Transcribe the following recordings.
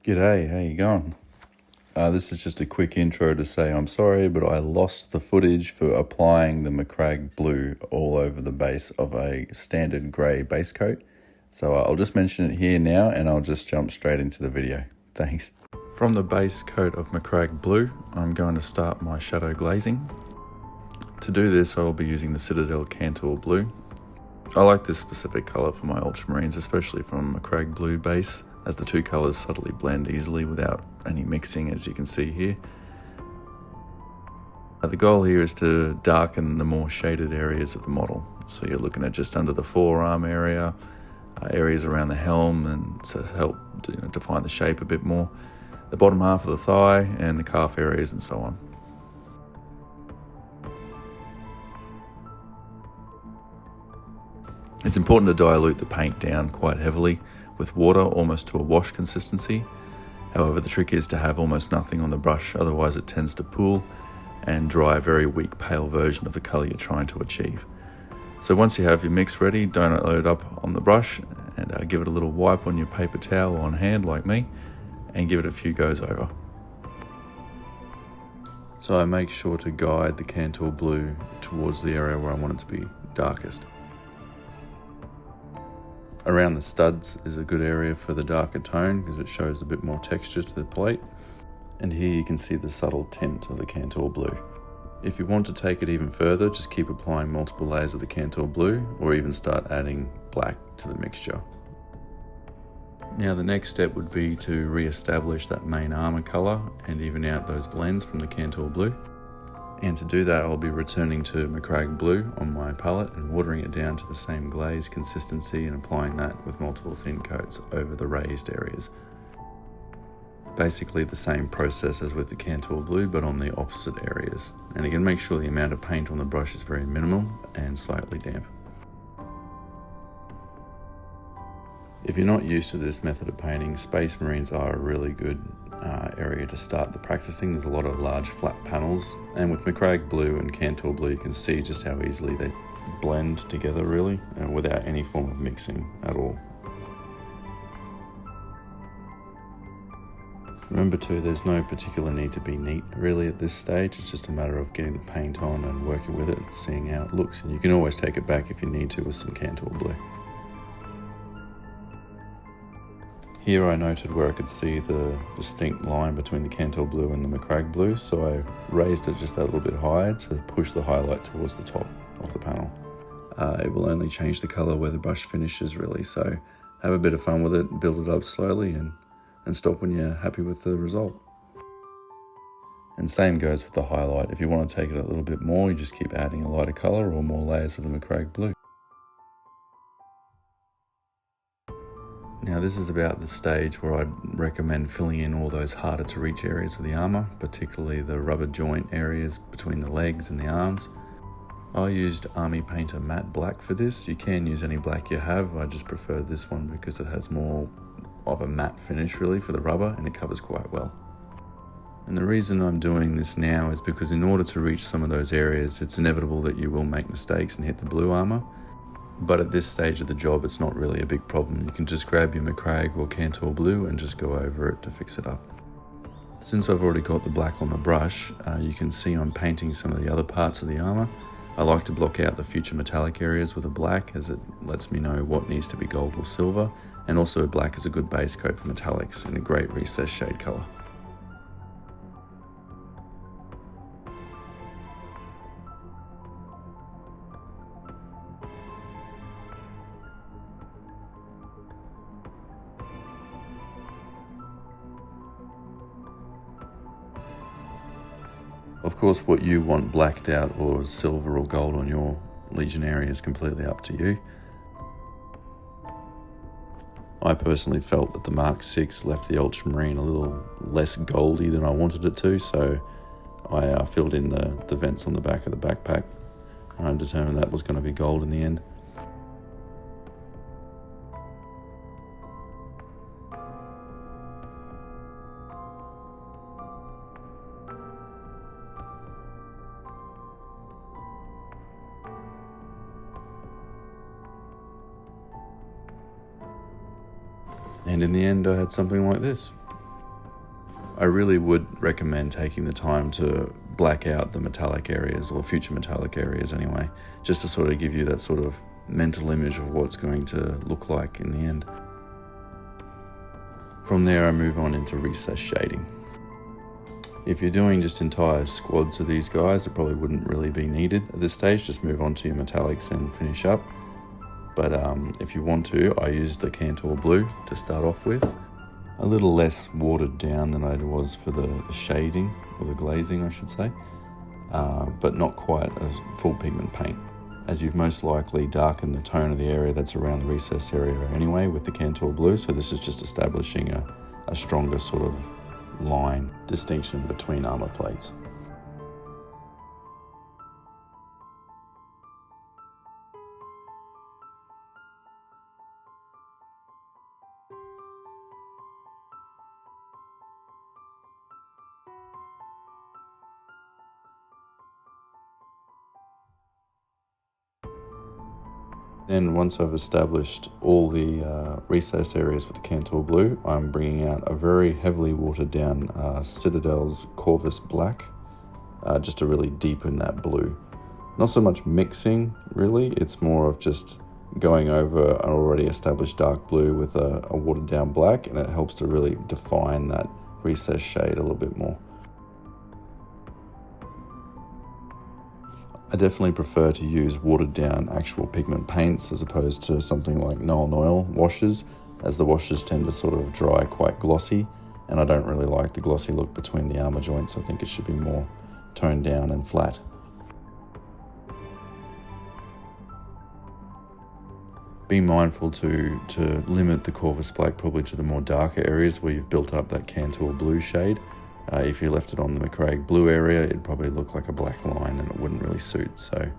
G'day, how you going? This is just a quick intro to say I'm sorry, but I lost the footage for applying the McCrag blue all over the base of a standard grey base coat. So I'll just mention it here now and I'll just jump straight into the video. Thanks. From the base coat of McCrag blue, I'm going to start my shadow glazing. To do this, I will be using the Citadel Cantor blue. I like this specific colour for my Ultramarines, especially from McCrag blue base, as the two colours subtly blend easily without any mixing, as you can see here. The goal here is to darken the more shaded areas of the model. So you're looking at just under the forearm area, areas around the helm, and to help define the shape a bit more, the bottom half of the thigh and the calf areas and so on. It's important to dilute the paint down quite heavily with water almost to a wash consistency. However, the trick is to have almost nothing on the brush, otherwise it tends to pool and dry a very weak pale version of the colour you're trying to achieve. So once you have your mix ready, don't load it up on the brush and give it a little wipe on your paper towel on hand like me and give it a few goes over. So I make sure to guide the Cantor blue towards the area where I want it to be darkest. Around the studs is a good area for the darker tone because it shows a bit more texture to the plate. And here you can see the subtle tint of the Cantor blue. If you want to take it even further, just keep applying multiple layers of the Cantor blue or even start adding black to the mixture. Now the next step would be to re-establish that main armor colour and even out those blends from the Cantor blue. And to do that, I'll be returning to McCrag blue on my palette and watering it down to the same glaze consistency and applying that with multiple thin coats over the raised areas. Basically the same process as with the Cantor blue, but on the opposite areas. And again, make sure the amount of paint on the brush is very minimal and slightly damp. If you're not used to this method of painting, Space Marines are a really good area to start the practicing. There's a lot of large flat panels, and with McCrag blue and Cantor blue you can see just how easily they blend together really, without any form of mixing at all. Remember too, there's no particular need to be neat really at this stage. It's just a matter of getting the paint on and working with it and seeing how it looks, and you can always take it back if you need to with some Cantor blue. Here I noted where I could see the distinct line between the Cantor blue and the McCrag blue, so I raised it just that little bit higher to push the highlight towards the top of the panel. It will only change the colour where the brush finishes really, so have a bit of fun with it, build it up slowly and stop when you're happy with the result. And same goes with the highlight. If you want to take it a little bit more, you just keep adding a lighter colour or more layers of the McCrag blue. Now this is about the stage where I'd recommend filling in all those harder to reach areas of the armour, particularly the rubber joint areas between the legs and the arms. I used Army Painter Matte Black for this. You can use any black you have, I just prefer this one because it has more of a matte finish really for the rubber and it covers quite well. And the reason I'm doing this now is because in order to reach some of those areas, it's inevitable that you will make mistakes and hit the blue armour. But at this stage of the job, it's not really a big problem. You can just grab your McCrag or Cantor blue and just go over it to fix it up. Since I've already got the black on the brush, you can see I'm painting some of the other parts of the armour. I like to block out the future metallic areas with a black as it lets me know what needs to be gold or silver, and also black is a good base coat for metallics and a great recessed shade colour. Of course, what you want blacked out or silver or gold on your Legionary is completely up to you. I personally felt that the Mark 6 left the Ultramarine a little less goldy than I wanted it to, so I filled in the vents on the back of the backpack and I determined that was going to be gold in the end. And in the end, I had something like this. I really would recommend taking the time to black out the metallic areas, or future metallic areas anyway, just to sort of give you that sort of mental image of what it's going to look like in the end. From there, I move on into recess shading. If you're doing just entire squads of these guys, it probably wouldn't really be needed at this stage. Just move on to your metallics and finish up. But if you want to, I used the Cantor Blue to start off with. A little less watered down than I was for the shading, or the glazing I should say, but not quite a full pigment paint, as you've most likely darkened the tone of the area that's around the recess area anyway with the Cantor Blue, so this is just establishing a stronger sort of line distinction between armor plates. Then once I've established all the recess areas with the Cantor Blue, I'm bringing out a very heavily watered down Citadel's Corvus Black, just to really deepen that blue. Not so much mixing really, it's more of just going over an already established dark blue with a watered down black, and it helps to really define that recess shade a little bit more. I definitely prefer to use watered down actual pigment paints as opposed to something like Nuln Oil washes, as the washes tend to sort of dry quite glossy, and I don't really like the glossy look between the armor joints. I think it should be more toned down and flat. Be mindful to limit the Corvus Black probably to the more darker areas where you've built up that Cantor Blue shade. If you left it on the McCraig Blue area, it'd probably look like a black line and it wouldn't really suit. So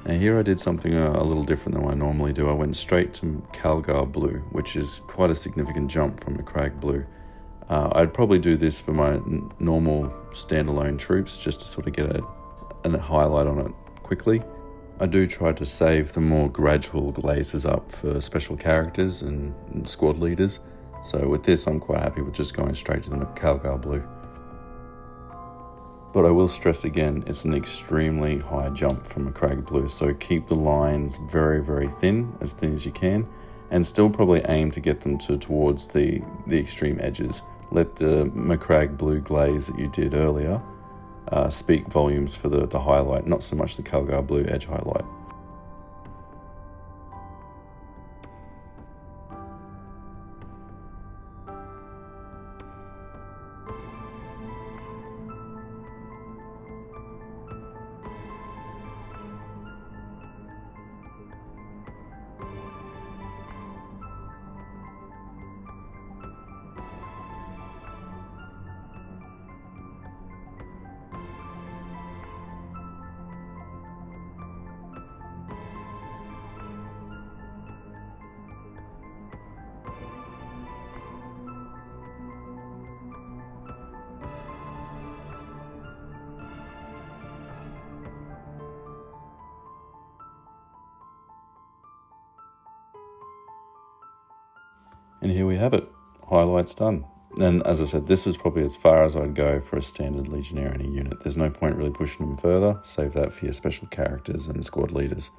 now here I did something a little different than what I normally do. I went straight to Calgar Blue, which is quite a significant jump from McCraig Blue. I'd probably do this for my normal standalone troops, just to sort of get a highlight on it quickly. I do try to save the more gradual glazes up for special characters and squad leaders. So with this, I'm quite happy with just going straight to the Calgar Blue. But I will stress again, it's an extremely high jump from McCraig Blue, so keep the lines very, very thin as you can, and still probably aim to get them towards the extreme edges. Let the McCraig Blue glaze that you did earlier speak volumes for the highlight, not so much the Calgar Blue edge highlight. And here we have it, highlights done. And as I said, this is probably as far as I'd go for a standard Legionnaire in a unit. There's no point really pushing them further. Save that for your special characters and squad leaders.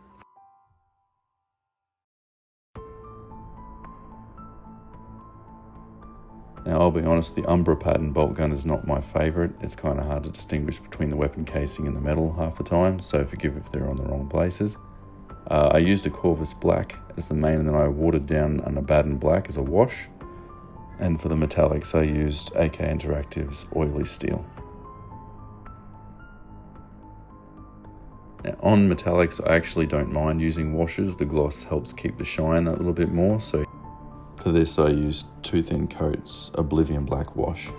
Now I'll be honest, the Umbra pattern bolt gun is not my favourite. It's kind of hard to distinguish between the weapon casing and the metal half the time, so forgive if they're on the wrong places. I used a Corvus Black as the main, and then I watered down an Abaddon Black as a wash. And for the metallics, I used AK Interactive's Oily Steel. Now, on metallics, I actually don't mind using washes. The gloss helps keep the shine a little bit more. So for this, I used Two Thin Coats Oblivion Black wash.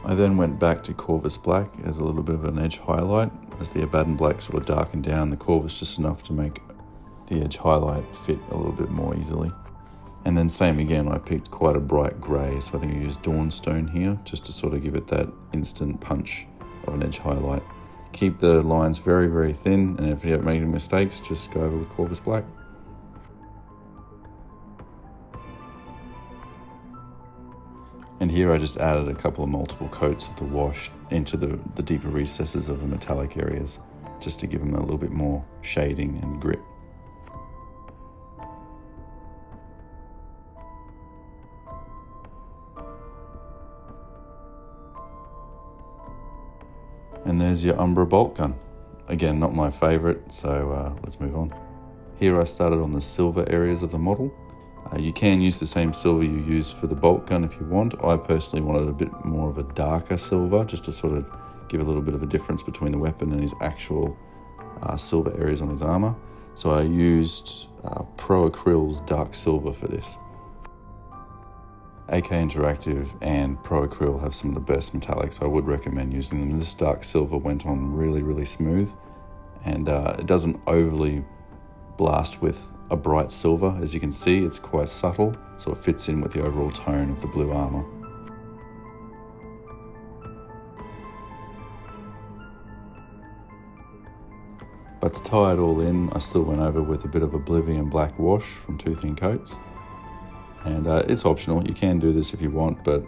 I then went back to Corvus Black as a little bit of an edge highlight, as the Abaddon Black sort of darkened down the Corvus just enough to make the edge highlight fit a little bit more easily. And then same again, I picked quite a bright grey, so I think I used Dawnstone here just to sort of give it that instant punch of an edge highlight. Keep the lines very, very thin, and if you don't make any mistakes, just go over with Corvus Black. And here I just added a couple of multiple coats of the wash into the deeper recesses of the metallic areas, just to give them a little bit more shading and grit. And there's your Umbra bolt gun. Again, not my favourite, so let's move on. Here I started on the silver areas of the model. You can use the same silver you use for the bolt gun if you want. I personally wanted a bit more of a darker silver, just to sort of give a little bit of a difference between the weapon and his actual silver areas on his armour. So I used Pro Acryl's dark silver for this. AK Interactive and Pro Acryl have some of the best metallics. I would recommend using them. This dark silver went on really, really smooth, and it doesn't overly blast with a bright silver. As you can see, it's quite subtle, so it fits in with the overall tone of the blue armour. But to tie it all in, I still went over with a bit of Oblivion Black wash from Two Thin Coats. And it's optional, you can do this if you want, but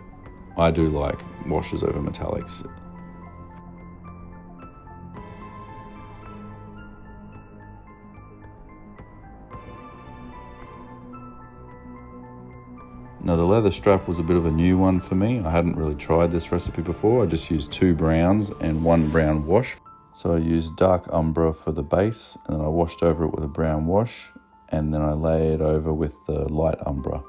I do like washes over metallics. Now the leather strap was a bit of a new one for me. I hadn't really tried this recipe before. I just used 2 browns and 1 brown wash. So I used dark Umbra for the base, and then I washed over it with a brown wash, and then I layered over with the light Umbra.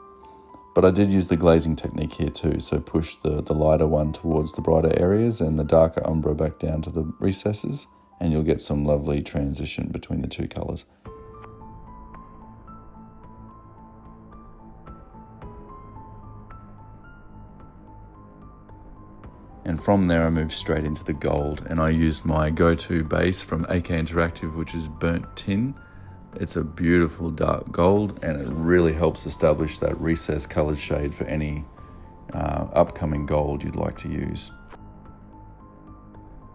But I did use the glazing technique here too, so push the lighter one towards the brighter areas and the darker Umbra back down to the recesses, and you'll get some lovely transition between the 2 colours. And from there I moved straight into the gold, and I used my go-to base from AK Interactive, which is Burnt Tin. It's a beautiful dark gold, and it really helps establish that recessed coloured shade for any upcoming gold you'd like to use.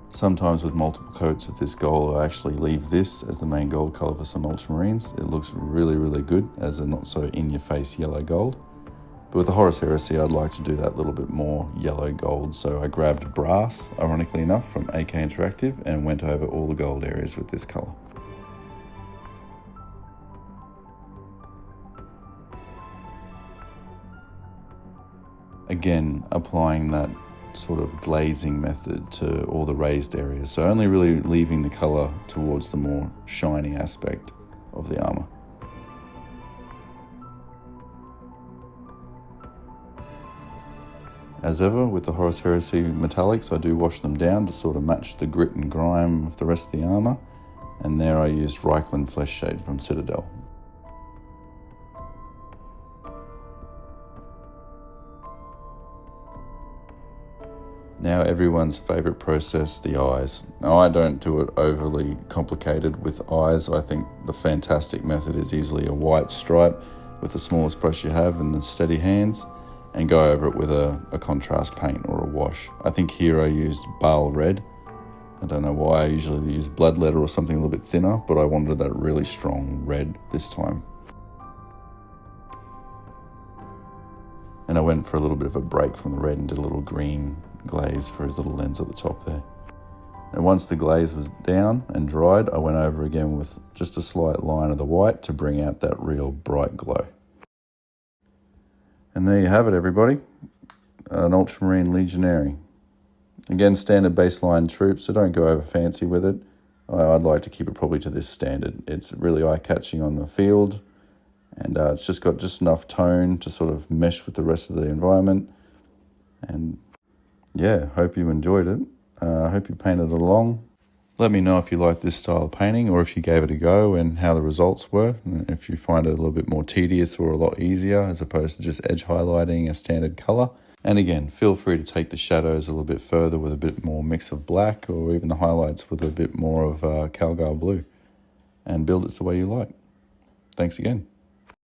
Sometimes with multiple coats of this gold, I actually leave this as the main gold colour for some Ultramarines. It looks really, really good as a not so in-your-face yellow gold. But with the Horus Heresy, I'd like to do that little bit more yellow gold, so I grabbed brass, ironically enough, from AK Interactive and went over all the gold areas with this colour. Again, applying that sort of glazing method to all the raised areas, so only really leaving the colour towards the more shiny aspect of the armour. As ever, with the Horus Heresy metallics, I do wash them down to sort of match the grit and grime of the rest of the armour, and there I used Reikland Flesh Shade from Citadel. Now everyone's favourite process, the eyes. Now I don't do it overly complicated with eyes. I think the fantastic method is easily a white stripe with the smallest brush you have and the steady hands, and go over it with a contrast paint or a wash. I think here I used Bale Red. I don't know why, I usually use Bloodletter or something a little bit thinner, but I wanted that really strong red this time. And I went for a little bit of a break from the red and did a little green glaze for his little lens at the top there. And once the glaze was down and dried, I went over again with just a slight line of the white to bring out that real bright glow. And there you have it, everybody. An Ultramarine Legionary. Again, standard baseline troops, so don't go over fancy with it. I'd like to keep it probably to this standard. It's really eye-catching on the field, and it's just got just enough tone to sort of mesh with the rest of the environment. And yeah, hope you enjoyed it. I hope you painted along. Let me know if you like this style of painting, or if you gave it a go and how the results were, and if you find it a little bit more tedious or a lot easier as opposed to just edge highlighting a standard colour. And again, feel free to take the shadows a little bit further with a bit more mix of black, or even the highlights with a bit more of Calgar blue, and build it the way you like. Thanks again.